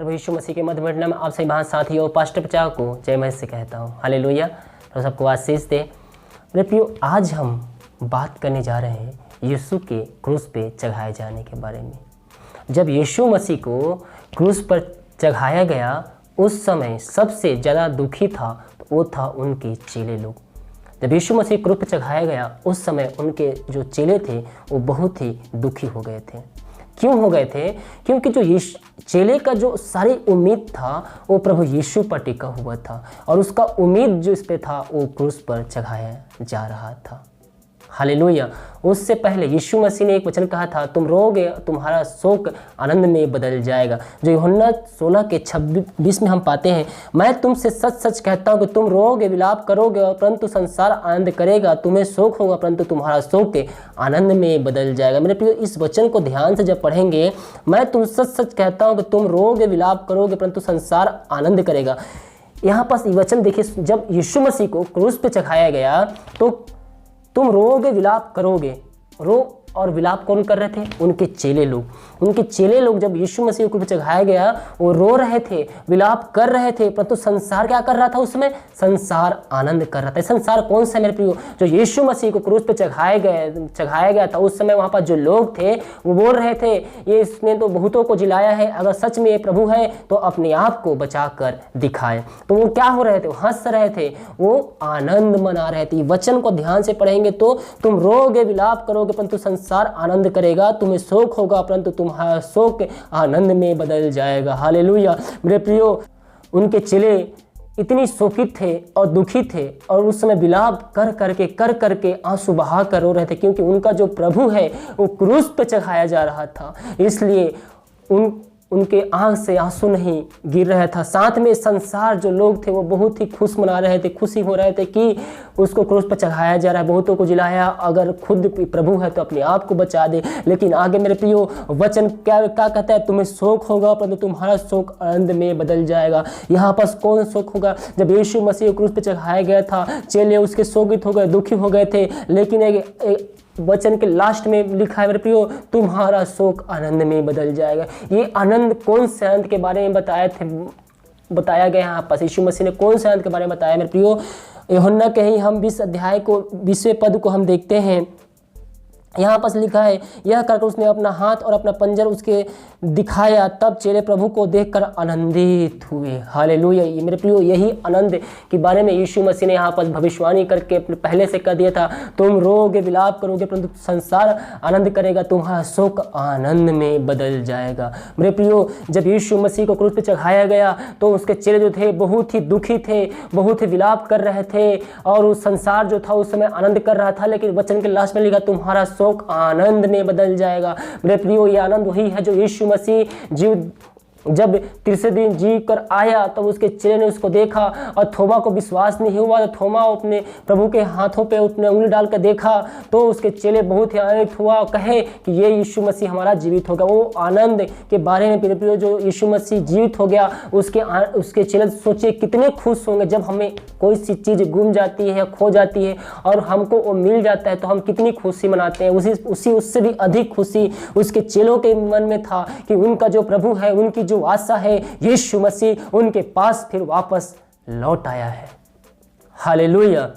प्रभु यीशु मसीह के मध्य बैठने में आप सभी महान साथियों पास्टर प्रचार को जय मसीह से कहता हूँ। हालेलुया। तो सबको आशीष दे। मेरे प्रियो, आज हम बात करने जा रहे हैं यीशु के क्रूस पे चढ़ाए जाने के बारे में। जब यीशु मसीह को क्रूस पर चढ़ाया गया उस समय सबसे ज़्यादा दुखी था तो वो था उनके चेले लोग। जब यीशु मसीह क्रूस पर चढ़ाया गया उस समय उनके जो चेले थे वो बहुत ही दुखी हो गए थे। क्यों हो गए थे? क्योंकि जो चेले का जो सारी उम्मीद था वो प्रभु यीशु पर टिका हुआ था और उसका उम्मीद जो इस पे था वो क्रूस पर चढ़ाया जा रहा था। हालेलुया। उससे पहले यीशु मसीह ने एक वचन कहा था, तुम रोगे तुम्हारा शोक आनंद में बदल जाएगा, जो यूहन्ना 16:26 में हम पाते हैं, मैं तुमसे सच सच कहता हूँ कि तुम रोगे विलाप करोगे और परंतु संसार आनंद करेगा, तुम्हें शोक होगा परंतु तुम्हारा शोक आनंद में बदल जाएगा। मेरे प्रिय, इस वचन को ध्यान से जब पढ़ेंगे, मैं तुम सच सच कहता हूँ कि तुम रोगे विलाप करोगे परंतु संसार आनंद करेगा। यहाँ पर ये वचन देखिए, जब यीशु मसीह को क्रूस पे चढ़ाया गया तो तुम रोगे विलाप करोगे, रो और विलाप कौन कर रहे थे? उनके चेले लोग। उनके चेले लोग जब यीशु मसीह को चढ़ाया गया वो रो रहे थे, विलाप कर रहे थे, परंतु संसार क्या कर रहा था? उसमें संसार आनंद कर रहा था। संसार कौन सा मेरे प्रियो? जो यीशु मसीह को क्रूस पे चढ़ाया गया था उस समय वहाँ पर जो लोग थे वो बोल रहे थे, ये इसने तो बहुतों को जिलाया है, अगर सच में ये प्रभु है तो अपने आप को बचा कर दिखाए। तो वो क्या हो रहे थे? वो हंस रहे थे, वो आनंद मना रहे थे। वचन को ध्यान से पढ़ेंगे तो तुम रोगे विलाप करोगे परंतु संसार आनंद करेगा, तुम्हें शोक होगा परंतु तुम्हारा शोक आनंद में बदल जाएगा। हालेलुया। मेरे प्रियो, उनके चेले इतनी शोकित थे और दुखी थे और उस समय विलाप कर करके आंसू बहा कर रो रहे थे, क्योंकि उनका जो प्रभु है वो क्रूस पे चढ़ाया जा रहा था। इसलिए उनके आंख से आंसू नहीं गिर रहा था। साथ में संसार जो लोग थे वो बहुत ही खुश मना रहे थे, खुशी हो रहे थे कि उसको क्रूस पर चढ़ाया जा रहा है, बहुतों को जिलाया, अगर खुद प्रभु है तो अपने आप को बचा दे। लेकिन आगे मेरे प्रियो वचन क्या कहता है? तुम्हें शोक होगा परंतु तुम्हारा शोक आनंद में बदल जाएगा। यहाँ पर कौन शोक होगा? जब यीशु मसीह क्रूस पर चढ़ाया गया था चेले उसके शोकित हो गए, दुखी हो गए थे, लेकिन एक वचन के लास्ट में लिखा है मेरे प्रियो, तुम्हारा शोक आनंद में बदल जाएगा। ये आनंद कौन से आनंद के बारे में बताया गया यहाँ पर? यीशु मसीह ने कौन से आनंद के बारे में बताया मेरे प्रियो? यूहन्ना के ही हम 20 अध्याय को 20वें पद को हम देखते हैं। यहाँ पर लिखा है, यह करके उसने अपना हाथ और अपना पंजर उसके दिखाया, तब चेले प्रभु को देखकर आनंदित हुए। हालेलुया। ये मेरे प्रियो, यही आनंद के बारे में यीशु मसीह ने यहाँ पर भविष्यवाणी करके पहले से कर दिया था, तुम रोगे विलाप करोगे परंतु संसार आनंद करेगा, तुम्हारा शोक आनंद में बदल जाएगा। मेरे प्रियो, जब यीशु मसीह को क्रूस पे चढ़ाया गया तो उसके चेले जो थे बहुत ही दुखी थे, बहुत ही विलाप कर रहे थे और उस संसार जो था उस समय आनंद कर रहा था, लेकिन वचन के लास्ट में लिखा, तुम्हारा शोक आनंद में बदल जाएगा। मेरे प्रियो, ये आनंद वही है जो यीशु मसीह जब तीसरे दिन जी कर आया तब उसके चेले ने उसको देखा और थोमा को विश्वास नहीं हुआ, तो थोमा अपने प्रभु के हाथों पे उसने उंगली डाल कर देखा तो उसके चेले बहुत ही आनंदित हुआ, कहे कि ये यीशु मसीह हमारा जीवित हो गया। वो आनंद के बारे में मेरे प्रियो, जो यीशु मसीह जीवित हो गया उसके चेले सोचे कितने खुश होंगे जब हमें कोई सी चीज़ गुम जाती है, खो जाती है और हमको वो मिल जाता है तो हम कितनी खुशी मनाते हैं। उससे भी अधिक खुशी उसके चेलों के मन में था कि उनका जो प्रभु है, उनकी जो आशा है, यीशु मसीह उनके पास फिर वापस लौट आया है। हालेलुया।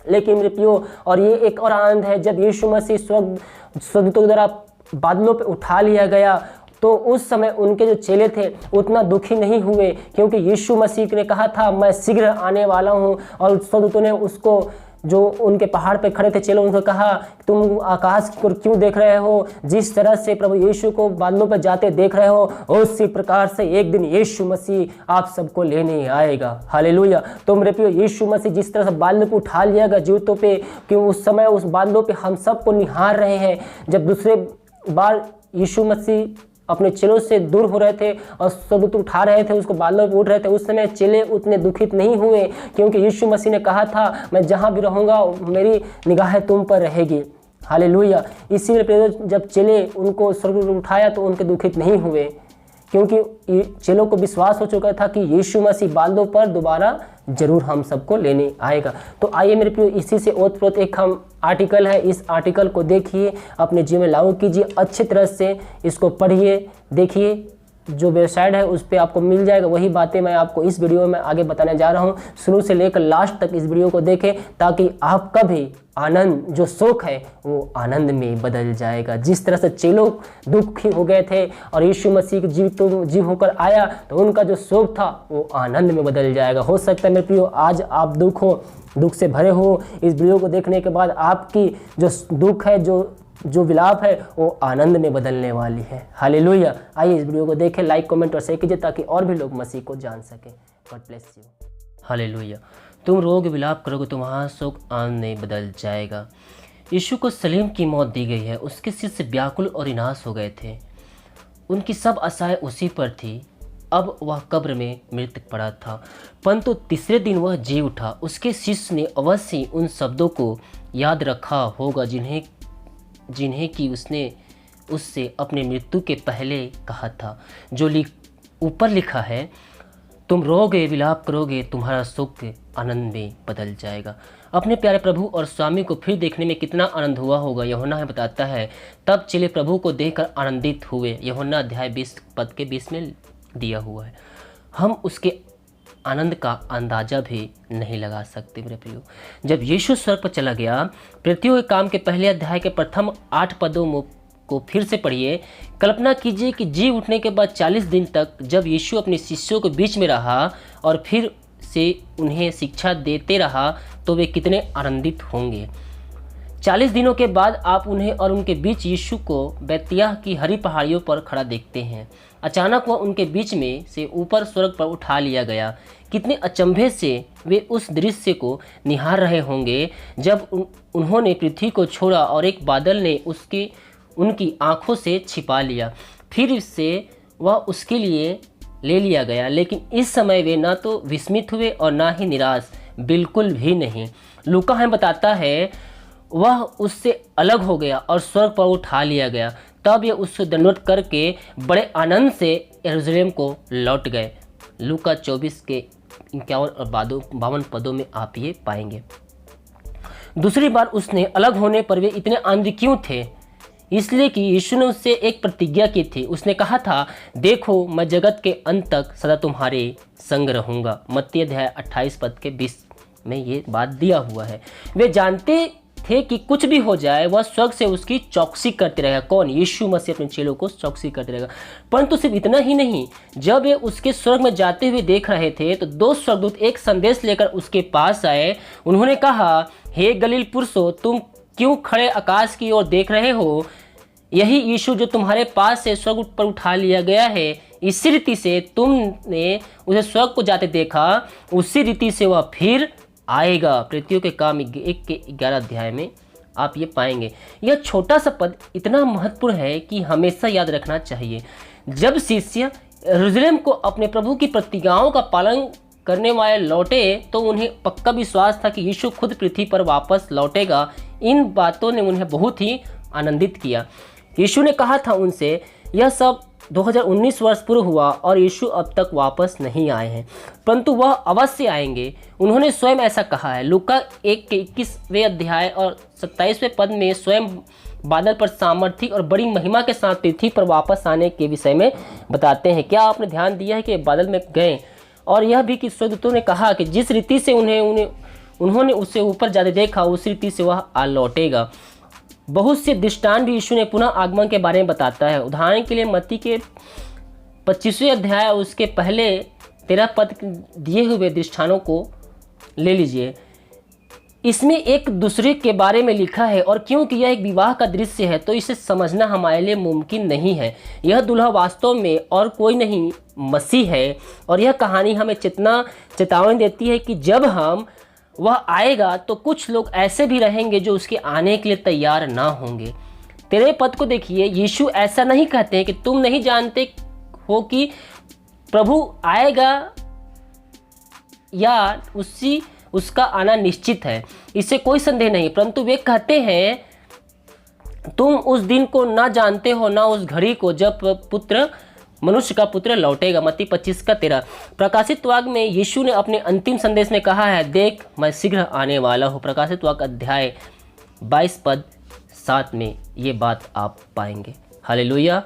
लेकिन मेरे प्रियो, और ये एक और आनंद है, जब यीशु मसीह स्वर्गदूतों द्वारा बादलों पे उठा लिया गया तो उस समय उनके जो चेले थे उतना दुखी नहीं हुए, क्योंकि यीशु मसीह ने कहा था मैं शीघ्र आने वाला हूँ। और स्वर्गदूतों ने उसको, जो उनके पहाड़ पे खड़े थे चेलों, उनको कहा तुम आकाश को क्यों देख रहे हो? जिस तरह से प्रभु यीशु को बादलों पर जाते देख रहे हो उसी प्रकार से एक दिन यीशु मसीह आप सबको लेने आएगा। हालेलुया। तो मेरे प्रियो, यीशु मसीह जिस तरह से बादलों पे उठा लिया गया जूतों पे, क्यों उस समय उस बादलों पे हम सबको निहार रहे हैं। जब दूसरे बार यीशु मसीह अपने चेलों से दूर हो रहे थे और स्वर्गदूत उठा रहे थे, उसको बादलों पे उठ रहे थे, उस समय चेले उतने दुखित नहीं हुए, क्योंकि यीशु मसीह ने कहा था मैं जहाँ भी रहूँगा मेरी निगाहें तुम पर रहेगी। हालेलुया। इसीलिए जब चेले उनको स्वर्गदूत उठाया तो उनके दुखित नहीं हुए, क्योंकि चेलों को विश्वास हो चुका था कि यीशु मसीह बादलों पर दोबारा जरूर हम सबको लेने आएगा। तो आइए मेरे प्रियो, इसी से ओतप्रोत एक हम आर्टिकल है, इस आर्टिकल को देखिए, अपने जीवन में लागू कीजिए, अच्छी तरह से इसको पढ़िए, देखिए जो वेबसाइट है उस पर आपको मिल जाएगा। वही बातें मैं आपको इस वीडियो में आगे बताने जा रहा हूँ। शुरू से लेकर लास्ट तक इस वीडियो को देखें ताकि आपका भी आनंद, जो शोक है वो आनंद में बदल जाएगा। जिस तरह से चेलों दुखी हो गए थे और यीशु मसीह के जीव होकर आया तो उनका जो शोक था वो आनंद में बदल जाएगा। हो सकता है मेरे प्रियो आज आप दुख से भरे हो। इस वीडियो को देखने के बाद आपकी जो दुख है, जो विलाप है वो आनंद में बदलने वाली है। हालेलुया। आइए इस वीडियो को देखें, लाइक कमेंट और शेयर कीजिए ताकि और भी लोग मसीह को जान सकें। God bless you. हालेलुया। तुम रोग विलाप करोगे, तुम्हारा शोक आनंद में बदल जाएगा। यीशु को सलीम की मौत दी गई है। उसके शिष्य व्याकुल और निराश हो गए थे। उनकी सब आशाएं उसी पर थी। अब वह कब्र में मृत पड़ा था, परंतु तीसरे दिन वह जी उठा। उसके शिष्य ने अवश्य उन शब्दों को याद रखा होगा जिन्हें कि उसने उससे अपने मृत्यु के पहले कहा था, जो ऊपर लिखा है, तुम रोगे विलाप करोगे, तुम्हारा सुख आनंद में बदल जाएगा। अपने प्यारे प्रभु और स्वामी को फिर देखने में कितना आनंद हुआ होगा। यूहन्ना हमें बताता है, तब चेले प्रभु को देखकर आनंदित हुए। यूहन्ना अध्याय 20 पद के 20 में दिया हुआ है। हम उसके आनंद का अंदाजा भी नहीं लगा सकते मेरे प्रियो। जब यीशु स्वर्ग पर चला गया, पृथ्वी के काम के पहले अध्याय के प्रथम 8 पदों को फिर से पढ़िए। कल्पना कीजिए कि जी उठने के बाद 40 दिन तक जब यीशु अपने शिष्यों के बीच में रहा और फिर से उन्हें शिक्षा देते रहा तो वे कितने आनंदित होंगे। 40 दिनों के बाद आप उन्हें और उनके बीच यीशु को बैतनिय्याह की हरी पहाड़ियों पर खड़ा देखते हैं। अचानक वह उनके बीच में से ऊपर स्वर्ग पर उठा लिया गया। कितने अचंभे से वे उस दृश्य को निहार रहे होंगे जब उन्होंने पृथ्वी को छोड़ा और एक बादल ने उनकी आंखों से छिपा लिया। फिर से वह उसके लिए ले लिया गया, लेकिन इस समय वे ना तो विस्मित हुए और ना ही निराश, बिल्कुल भी नहीं। लूका हमें बताता है वह उससे अलग हो गया और स्वर्ग पर उठा लिया गया। तब ये उससे दंडवत करके बड़े आनंद से यरूशलेम को लौट गए। लूका 24 के 51 और 52 पदों में आप ये पाएंगे। दूसरी बार उसने अलग होने पर वे इतने आनंदित क्यों थे? इसलिए कि यीशु ने उससे एक प्रतिज्ञा की थी। उसने कहा था, देखो मैं जगत के अंत तक सदा तुम्हारे संग रहूंगा। मत्ती अध्याय 28 पद के 20 में ये बात दिया हुआ है। वे जानते थे कि कुछ भी हो जाए वह स्वर्ग से उसकी चौकसी करते रहेगा। कौन? यीशु मसीह अपने चेलों को चौकसी करते रहेगा। परंतु सिर्फ इतना ही नहीं, जब वे उसके स्वर्ग में जाते हुए देख रहे थे तो 2 स्वर्गदूत एक संदेश लेकर उसके पास आए। उन्होंने कहा, हे गलील पुरुषों, तुम क्यों खड़े आकाश की ओर देख रहे हो? यही यीशु जो तुम्हारे पास से स्वर्ग पर उठा लिया गया है, इसी रीति से तुमने उसे स्वर्ग को जाते देखा, उसी रीति से वह फिर आएगा। पृथ्वी के काम 1 के 11 अध्याय में आप ये पाएंगे। यह छोटा सा पद इतना महत्वपूर्ण है कि हमेशा याद रखना चाहिए। जब शिष्य यरूशलेम को अपने प्रभु की प्रतिज्ञाओं का पालन करने वाले लौटे तो उन्हें पक्का विश्वास था कि यीशु खुद पृथ्वी पर वापस लौटेगा। इन बातों ने उन्हें बहुत ही आनंदित किया। यीशु ने कहा था उनसे, यह सब 2019 वर्ष पूर्व हुआ और यीशु अब तक वापस नहीं आए हैं, परंतु वह अवश्य आएंगे। उन्होंने स्वयं ऐसा कहा है। लूका 1 के 21वें अध्याय और 27वें पद में स्वयं बादल पर सामर्थ्य और बड़ी महिमा के साथ पृथ्वी पर वापस आने के विषय में बताते हैं। क्या आपने ध्यान दिया है कि बादल में गए? और यह भी कि स्वर्गदूतों ने कहा कि जिस रीति से उन्होंने उससे ऊपर जाते देखा, उस रीति से वह आ लौटेगा। बहुत से दृष्टांत भी यीशु ने पुनः आगमन के बारे में बताता है। उदाहरण के लिए मत्ती के 25वें अध्याय उसके पहले 13 पद दिए हुए दृष्टानों को ले लीजिए। इसमें एक दूसरे के बारे में लिखा है और क्योंकि यह एक विवाह का दृश्य है तो इसे समझना हमारे लिए मुमकिन नहीं है। यह दूल्हा वास्तव में और कोई नहीं मसीह है और यह कहानी हमें चेतावनी देती है कि जब वह आएगा तो कुछ लोग ऐसे भी रहेंगे जो उसके आने के लिए तैयार ना होंगे। 13 पद को देखिए। यीशु ऐसा नहीं कहते हैं कि तुम नहीं जानते हो कि प्रभु आएगा या उसका आना निश्चित है, इससे कोई संदेह नहीं, परंतु वे कहते हैं तुम उस दिन को ना जानते हो ना उस घड़ी को जब मनुष्य का पुत्र लौटेगा। मत्ती 25 का 13। प्रकाशित वाक्य में यीशु ने अपने अंतिम संदेश में कहा है, देख मैं शीघ्र आने वाला हूँ। प्रकाशित वाक्य अध्याय 22 पद 7 में ये बात आप पाएंगे। हालेलुया।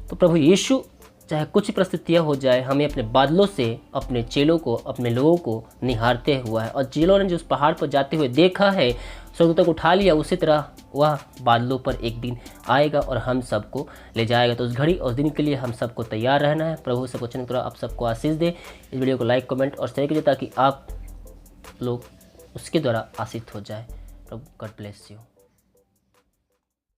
तो प्रभु यीशु चाहे कुछ परिस्थितियाँ हो जाए, हमें अपने बादलों से अपने चेलों को, अपने लोगों को निहारते हुआ है। और चेलों ने जो उस पहाड़ पर जाते हुए देखा है, स्वर्ग तक उठा लिया, उसी तरह वह बादलों पर एक दिन आएगा और हम सबको ले जाएगा। तो उस घड़ी और उस दिन के लिए हम सबको तैयार रहना है। प्रभु से वचन द्वारा आप सबको आशीष दे। इस वीडियो को लाइक, कमेंट और शेयर कीजिए ताकि आप लोग उसके द्वारा आशीष हो जाए। प्रभु गॉड ब्लेस यू।